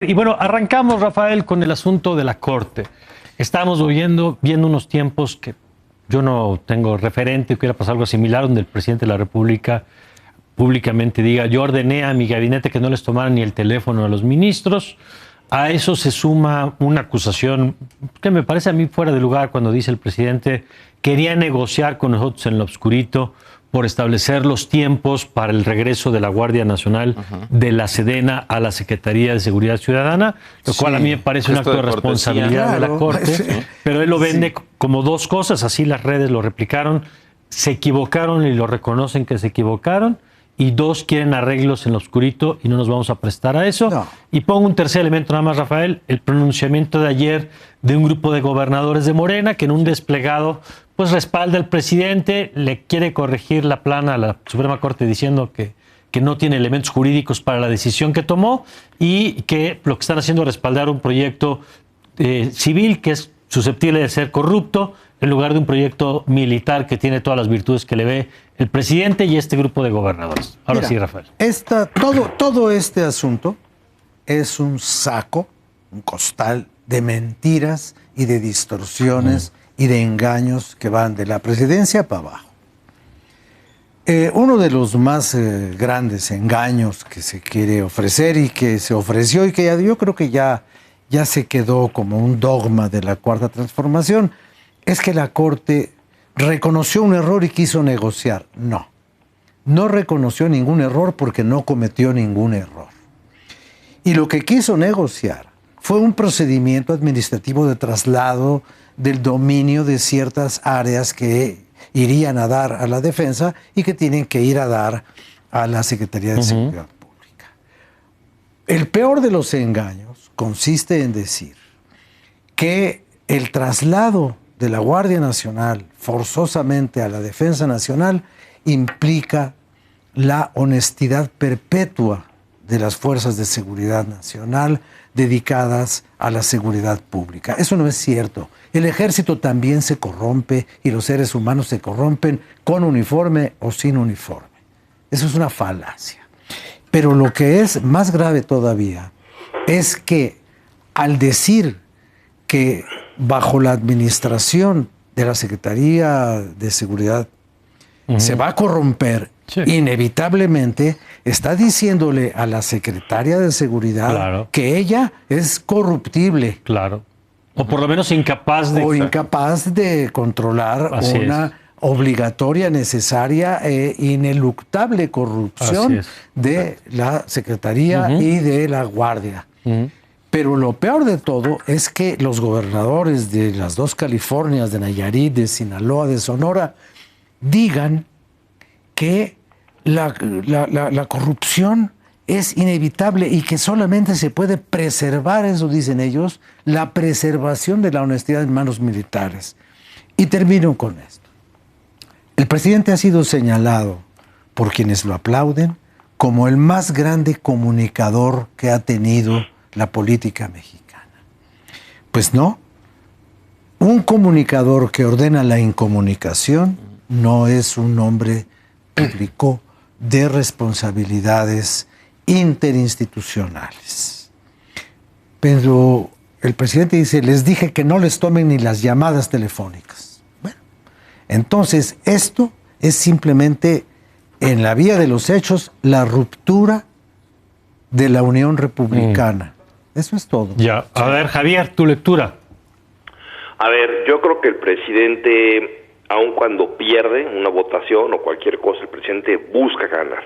Y bueno, arrancamos, Rafael, con el asunto de la Corte. Estamos viendo unos tiempos que yo no tengo referente, que hubiera pasado algo similar, donde el presidente de la República públicamente diga: yo ordené a mi gabinete que no les tomaran ni el teléfono a los ministros. A eso se suma una acusación que me parece a mí fuera de lugar cuando dice el presidente: quería negociar con nosotros en lo oscurito por establecer los tiempos para el regreso de la Guardia Nacional de la Sedena a la Secretaría de Seguridad Ciudadana, lo cual a mí me parece un acto de responsabilidad de la Corte, pero él lo vende como dos cosas, así las redes lo replicaron: se equivocaron y lo reconocen que se equivocaron, y dos, quieren arreglos en lo oscurito y no nos vamos a prestar a eso. No. Y pongo un tercer elemento nada más, Rafael: el pronunciamiento de ayer de un grupo de gobernadores de Morena que en un desplegado pues respalda al presidente, le quiere corregir la plana a la Suprema Corte diciendo que no tiene elementos jurídicos para la decisión que tomó, y que lo que están haciendo es respaldar un proyecto civil que es susceptible de ser corrupto, en lugar de un proyecto militar que tiene todas las virtudes que le ve el presidente y este grupo de gobernadores. Ahora sí, Rafael. Todo este asunto es un saco, un costal de mentiras y de distorsiones y de engaños que van de la presidencia para abajo. Uno de los más grandes engaños que se quiere ofrecer y que se ofreció y que yo creo que ya se quedó como un dogma de la Cuarta Transformación es que la Corte reconoció un error y quiso negociar. No reconoció ningún error porque no cometió ningún error. Y lo que quiso negociar fue un procedimiento administrativo de traslado del dominio de ciertas áreas que irían a dar a la defensa y que tienen que ir a dar a la Secretaría de Seguridad Pública. El peor de los engaños consiste en decir que el traslado de la Guardia Nacional forzosamente a la Defensa Nacional implica la honestidad perpetua de las fuerzas de seguridad nacional dedicadas a la seguridad pública. Eso no es cierto. El ejército también se corrompe y los seres humanos se corrompen con uniforme o sin uniforme. Eso es una falacia. Pero lo que es más grave todavía es que al decir que bajo la administración de la Secretaría de Seguridad se va a corromper, inevitablemente está diciéndole a la secretaria de Seguridad que ella es corruptible. Claro. O por lo menos incapaz de... O incapaz de controlar una obligatoria, necesaria e ineluctable corrupción de la Secretaría y de la Guardia. Pero lo peor de todo es que los gobernadores de las dos Californias, de Nayarit, de Sinaloa, de Sonora, digan que la corrupción es inevitable y que solamente se puede preservar, eso dicen ellos, la preservación de la honestidad en manos militares. Y termino con esto. El presidente ha sido señalado por quienes lo aplauden como el más grande comunicador que ha tenido la política mexicana. Pues no. Un comunicador que ordena la incomunicación no es un hombre público de responsabilidades interinstitucionales. Pero el presidente dice: les dije que no les tomen ni las llamadas telefónicas. Bueno, entonces esto es simplemente, en la vía de los hechos, la ruptura de la Unión Republicana. Eso es todo. Ya. A ver, Javier, tu lectura. A ver, yo creo que el presidente, aun cuando pierde una votación o cualquier cosa, el presidente busca ganar.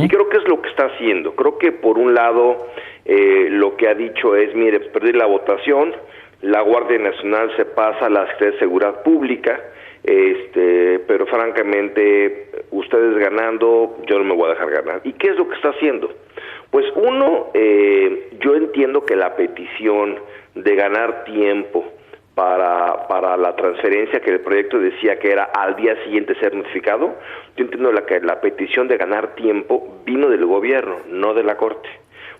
Y creo que es lo que está haciendo. Creo que por un lado lo que ha dicho es: mire, perdí la votación, la Guardia Nacional se pasa a la Secretaría de Seguridad Pública, pero francamente, ustedes ganando, yo no me voy a dejar ganar. ¿Y qué es lo que está haciendo? Pues uno, yo entiendo que la petición de ganar tiempo para la transferencia, que el proyecto decía que era al día siguiente ser notificado, yo entiendo que la petición de ganar tiempo vino del gobierno, no de la Corte.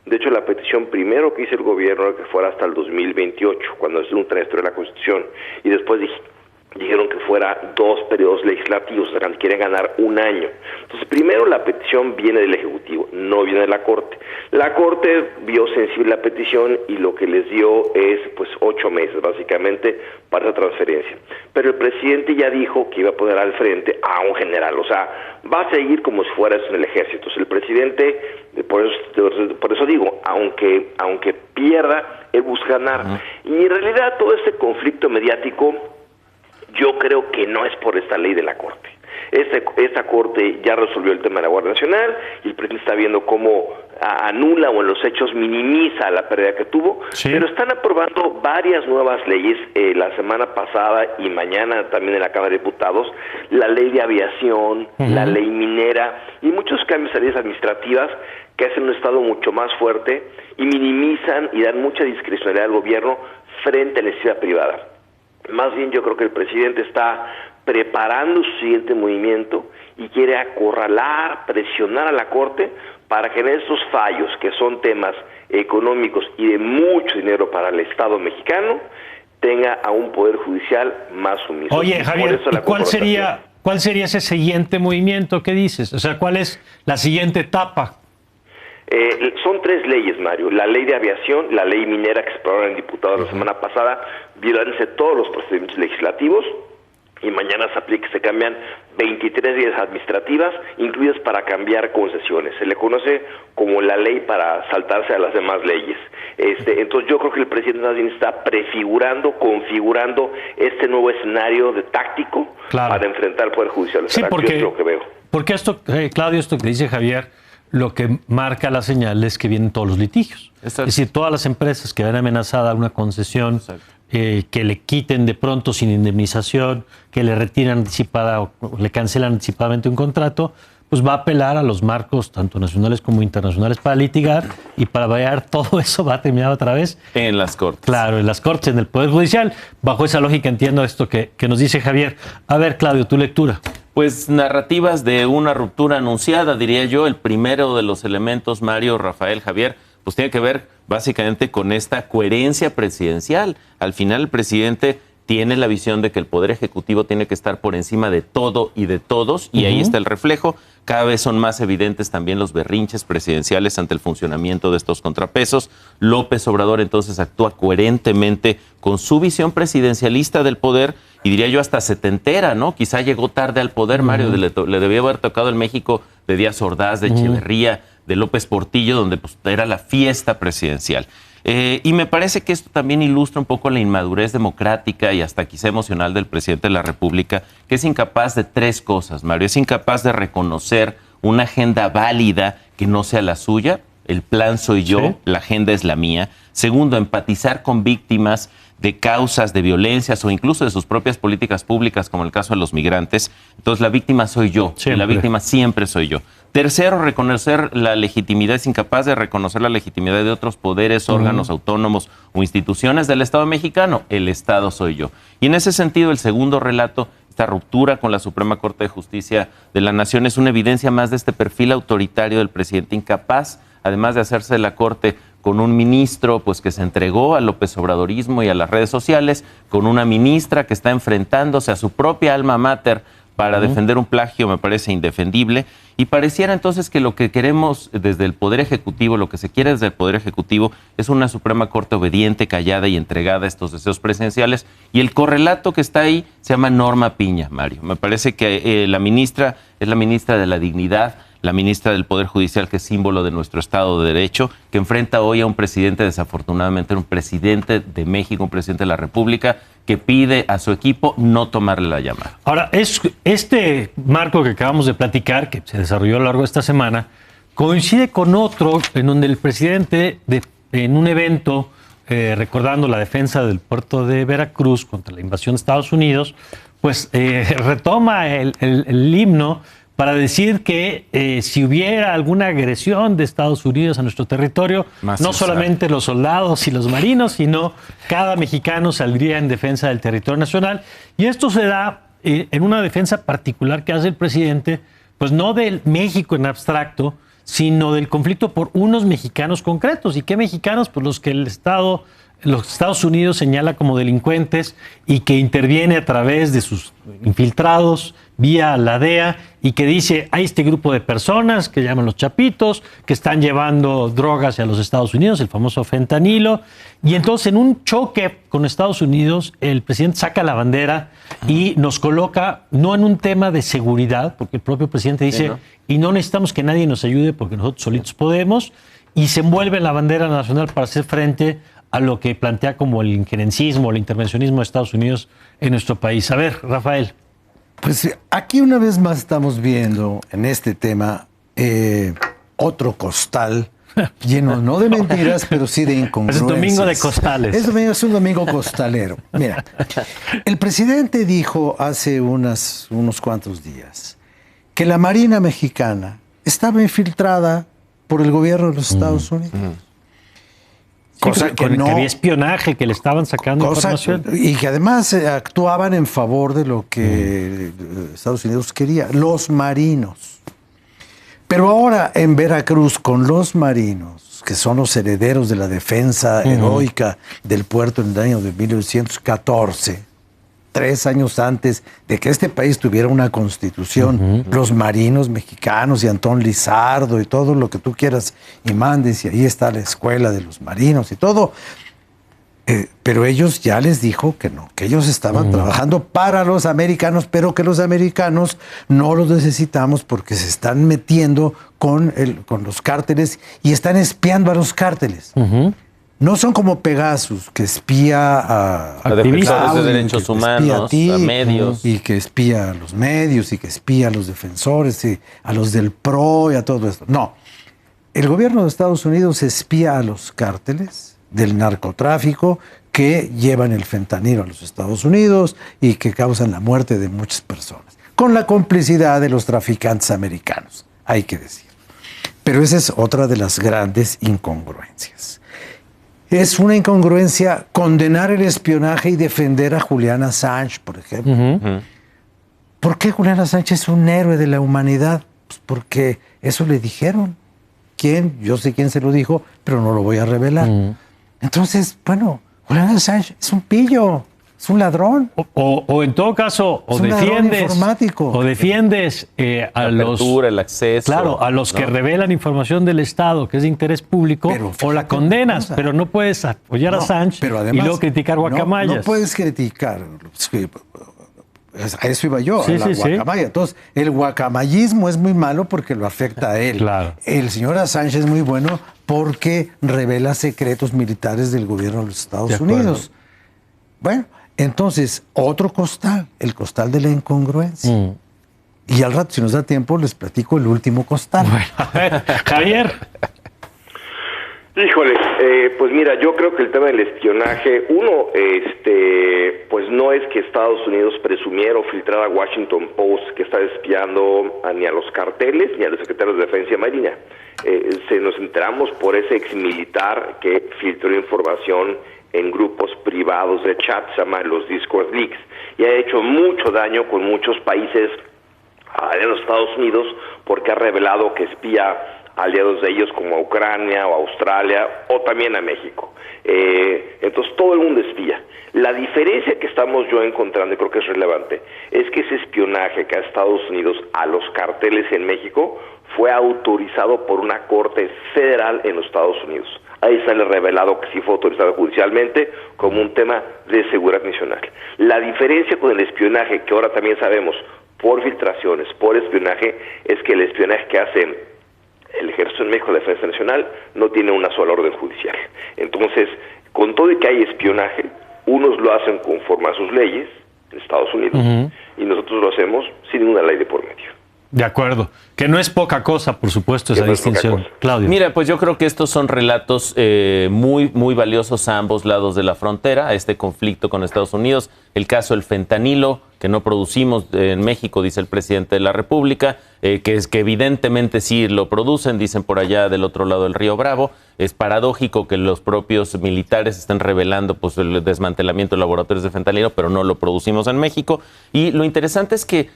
De hecho, la petición primero que hizo el gobierno era que fuera hasta el 2028, cuando es un transitorio de la Constitución, y después dijeron que fuera 2 periodos legislativos, o sea, quieren ganar un año. Entonces, primero la petición viene del Ejecutivo, no viene de la Corte. La Corte vio sensible la petición y lo que les dio es, pues, 8 meses, básicamente, para esa transferencia. Pero el presidente ya dijo que iba a poner al frente a un general, o sea, va a seguir como si fuera eso en el ejército. Entonces, el presidente, por eso digo, aunque pierda, él busca ganar. Y en realidad todo este conflicto mediático, yo creo que no es por esta ley de la Corte. Esta Corte ya resolvió el tema de la Guardia Nacional y el presidente está viendo cómo anula o en los hechos minimiza la pérdida que tuvo, sí. Pero están aprobando varias nuevas leyes la semana pasada y mañana también en la Cámara de Diputados, la ley de aviación, la ley minera y muchos cambios a leyes administrativas que hacen un Estado mucho más fuerte y minimizan y dan mucha discrecionalidad al gobierno frente a la iniciativa privada. Más bien yo creo que el presidente está preparando su siguiente movimiento y quiere acorralar, presionar a la Corte para que en estos fallos, que son temas económicos y de mucho dinero para el Estado mexicano, tenga a un poder judicial más sumiso. Oye, Javier, ¿cuál sería ese siguiente movimiento? ¿Qué dices? O sea, ¿cuál es la siguiente etapa? Son 3 leyes, Mario. La ley de aviación, la ley minera que se aprobaron en diputados la semana pasada, violándose todos los procedimientos legislativos, y mañana se cambian 23 leyes administrativas, incluidas para cambiar concesiones. Se le conoce como la ley para saltarse a las demás leyes. Entonces yo creo que el presidente más bien está configurando este nuevo escenario de táctico para enfrentar al Poder Judicial. Sí, porque, es lo que veo. Porque esto, Claudio, esto que dice Javier, lo que marca la señal es que vienen todos los litigios. Exacto. Es decir, todas las empresas que ven amenazada una concesión, que le quiten de pronto sin indemnización, que le retiran anticipada o le cancelan anticipadamente un contrato, pues va a apelar a los marcos tanto nacionales como internacionales para litigar, y para variar todo eso va a terminar otra vez en las Cortes. Claro, en las Cortes, en el Poder Judicial. Bajo esa lógica entiendo esto que nos dice Javier. A ver, Claudio, tu lectura. Pues narrativas de una ruptura anunciada, diría yo. El primero de los elementos, Mario, Rafael, Javier, pues tiene que ver básicamente con esta coherencia presidencial. Al final el presidente tiene la visión de que el Poder Ejecutivo tiene que estar por encima de todo y de todos, y ahí está el reflejo. Cada vez son más evidentes también los berrinches presidenciales ante el funcionamiento de estos contrapesos. López Obrador entonces actúa coherentemente con su visión presidencialista del poder, y diría yo hasta setentera, ¿no? Quizá llegó tarde al poder, Mario, le debía haber tocado el México de Díaz Ordaz, de Echeverría, de López Portillo, donde pues era la fiesta presidencial. Y me parece que esto también ilustra un poco la inmadurez democrática y hasta quizá emocional del presidente de la República, que es incapaz de 3 cosas, Mario. Es incapaz de reconocer una agenda válida que no sea la suya. El plan soy yo, sí. La agenda es la mía. Segundo, empatizar con víctimas de causas de violencias o incluso de sus propias políticas públicas, como el caso de los migrantes. Entonces, la víctima soy yo, la víctima siempre soy yo. Tercero, reconocer la legitimidad, es incapaz de reconocer la legitimidad de otros poderes, órganos autónomos o instituciones del Estado mexicano. El Estado soy yo. Y en ese sentido, el segundo relato, esta ruptura con la Suprema Corte de Justicia de la Nación, es una evidencia más de este perfil autoritario del presidente, incapaz, además de hacerse de la Corte con un ministro pues que se entregó al López Obradorismo y a las redes sociales, con una ministra que está enfrentándose a su propia alma mater para defender un plagio, me parece indefendible. Y pareciera entonces que lo que queremos desde el Poder Ejecutivo, lo que se quiere desde el Poder Ejecutivo, es una Suprema Corte obediente, callada y entregada a estos deseos presidenciales. Y el correlato que está ahí se llama Norma Piña, Mario. Me parece que la ministra es la ministra de la Dignidad, la ministra del Poder Judicial, que es símbolo de nuestro Estado de Derecho, que enfrenta hoy a un presidente, desafortunadamente, un presidente de México, un presidente de la República, que pide a su equipo no tomarle la llamada. Ahora, este marco que acabamos de platicar, que se desarrolló a lo largo de esta semana, coincide con otro en donde el presidente, en un evento recordando la defensa del puerto de Veracruz contra la invasión de Estados Unidos, pues retoma el himno para decir que si hubiera alguna agresión de Estados Unidos a nuestro territorio, no solamente los soldados y los marinos, sino cada mexicano saldría en defensa del territorio nacional. Y esto se da en una defensa particular que hace el presidente, pues no del México en abstracto, sino del conflicto por unos mexicanos concretos. ¿Y qué mexicanos? Pues los que el Estado los Estados Unidos señala como delincuentes y que interviene a través de sus infiltrados vía la DEA y que dice, hay este grupo de personas que llaman los chapitos, que están llevando drogas a los Estados Unidos, el famoso fentanilo, y entonces en un choque con Estados Unidos, el presidente saca la bandera y nos coloca no en un tema de seguridad, porque el propio presidente dice, y no necesitamos que nadie nos ayude porque nosotros solitos podemos, y se envuelve en la bandera nacional para hacer frente a lo que plantea como el injerencismo, el intervencionismo de Estados Unidos en nuestro país. A ver, Rafael. Pues aquí una vez más estamos viendo en este tema otro costal lleno no de mentiras, pero sí de incongruencias. Es un domingo de costales. Es un domingo costalero. Mira, el presidente dijo hace unos cuantos días que la Marina mexicana estaba infiltrada por el gobierno de los Estados Unidos. Cosa que había espionaje, que le estaban sacando información. Y que además actuaban en favor de lo que Estados Unidos quería, los marinos. Pero ahora en Veracruz, con los marinos, que son los herederos de la defensa heroica del puerto en el año de 1914, 3 años antes de que este país tuviera una constitución, los marinos mexicanos y Antón Lizardo y todo lo que tú quieras y mandes, y ahí está la escuela de los marinos y todo. Pero ellos ya les dijo que no, que ellos estaban trabajando para los americanos, pero que los americanos no los necesitamos porque se están metiendo con los cárteles y están espiando a los cárteles. No son como Pegasus, que espía a defensores de derechos humanos, a medios. Y que espía a los medios, y que espía a los defensores, y a los del PRO y a todo esto. No, el gobierno de Estados Unidos espía a los cárteles del narcotráfico que llevan el fentanilo a los Estados Unidos y que causan la muerte de muchas personas, con la complicidad de los traficantes americanos, hay que decir. Pero esa es otra de las grandes incongruencias. Es una incongruencia condenar el espionaje y defender a Julian Assange, por ejemplo. ¿Por qué Julian Assange es un héroe de la humanidad? Pues porque eso le dijeron. ¿Quién? Yo sé quién se lo dijo, pero no lo voy a revelar. Entonces, bueno, Julian Assange es un pillo, es un ladrón. O en todo caso, o defiendes a los... el acceso. Claro, a los que revelan información del Estado que es de interés público, pero fíjate, o la condenas, pero no puedes apoyar a Assange y luego criticar guacamayas. No puedes criticar. A eso iba yo, sí, a la guacamaya. Sí. Entonces, el guacamayismo es muy malo porque lo afecta a él. Claro. El señor Assange es muy bueno porque revela secretos militares del gobierno de los Estados Unidos. Bueno, entonces, otro costal, el costal de la incongruencia. Y al rato, si nos da tiempo, les platico el último costal. Bueno, a ver, Javier. Híjole, pues mira, yo creo que el tema del espionaje, pues no es que Estados Unidos presumiera o filtrara a Washington Post que está espiando ni a los carteles ni a los secretarios de Defensa y Marina. Nos enteramos por ese exmilitar que filtró información en grupos privados de chat, se llaman los Discord Leaks, y ha hecho mucho daño con muchos países de los Estados Unidos porque ha revelado que espía aliados de ellos como a Ucrania o a Australia o también a México. Entonces todo el mundo espía. La diferencia que estamos yo encontrando, y creo que es relevante, es que ese espionaje que a Estados Unidos a los carteles en México fue autorizado por una corte federal en los Estados Unidos. Ahí sale revelado que sí fue autorizado judicialmente como un tema de seguridad nacional. La diferencia con el espionaje, que ahora también sabemos por filtraciones, por espionaje, es que el espionaje que hace el Ejército en México de Defensa Nacional no tiene una sola orden judicial. Entonces, con todo y que hay espionaje, unos lo hacen conforme a sus leyes en Estados Unidos y nosotros lo hacemos sin ninguna ley de por medio. De acuerdo. Que no es poca cosa, por supuesto, esa distinción. Claudio. Mira, pues yo creo que estos son relatos muy, muy valiosos a ambos lados de la frontera, a este conflicto con Estados Unidos. El caso del fentanilo, que no producimos en México, dice el presidente de la República, que evidentemente sí lo producen, dicen por allá del otro lado del Río Bravo. Es paradójico que los propios militares estén revelando pues, el desmantelamiento de laboratorios de fentanilo, pero no lo producimos en México. Y lo interesante es que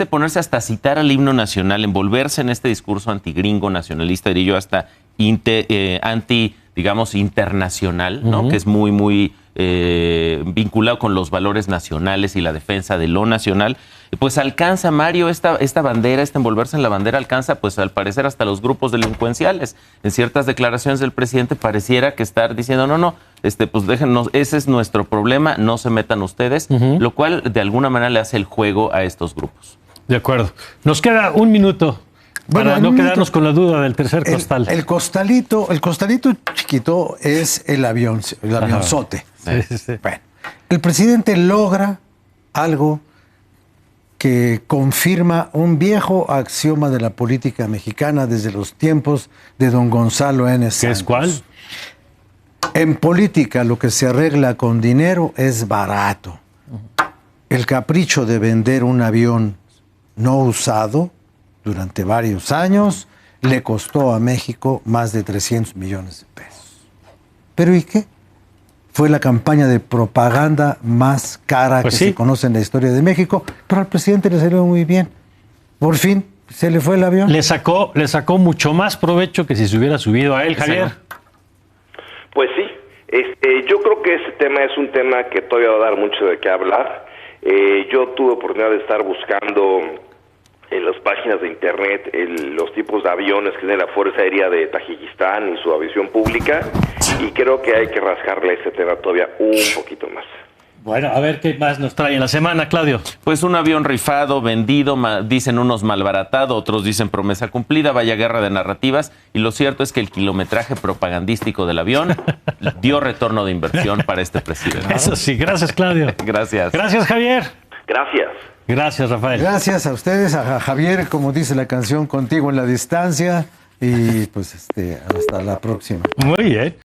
ponerse hasta citar al himno nacional, envolverse en este discurso antigringo, nacionalista, diría yo, hasta digamos, internacional, ¿no? Que es muy, muy vinculado con los valores nacionales y la defensa de lo nacional, pues alcanza, Mario, esta bandera, envolverse en la bandera alcanza, pues al parecer hasta los grupos delincuenciales. En ciertas declaraciones del presidente pareciera que estar diciendo, no, pues déjenos, ese es nuestro problema, no se metan ustedes, lo cual de alguna manera le hace el juego a estos grupos. De acuerdo. Nos queda un minuto para no quedarnos con la duda del tercer costal. El costalito chiquito es el avionzote. Sí. Bueno, el presidente logra algo que confirma un viejo axioma de la política mexicana desde los tiempos de don Gonzalo N. Santos. ¿Qué es cuál? En política lo que se arregla con dinero es barato. El capricho de vender un avión no usado durante varios años le costó a México más de 300 millones de pesos. ¿Pero y qué? Fue la campaña de propaganda más cara que se conoce en la historia de México, pero al presidente le salió muy bien. Por fin se le fue el avión. Le sacó mucho más provecho que si se hubiera subido a él, Javier. Pues sí, yo creo que ese tema es un tema que todavía va a dar mucho de qué hablar. Yo tuve oportunidad de estar buscando en las páginas de internet los tipos de aviones que tiene la Fuerza Aérea de Tayikistán y su aviación pública, y creo que hay que rascarle ese tema todavía un poquito más. Bueno, a ver qué más nos trae en la semana, Claudio. Pues un avión rifado, vendido, dicen unos malbaratado, otros dicen promesa cumplida, vaya guerra de narrativas, y lo cierto es que el kilometraje propagandístico del avión dio retorno de inversión para este presidente. Eso sí, gracias, Claudio. Gracias. Gracias, Javier. Gracias. Gracias, Rafael. Gracias a ustedes, a Javier, como dice la canción, contigo en la distancia, y pues hasta la próxima. Muy bien.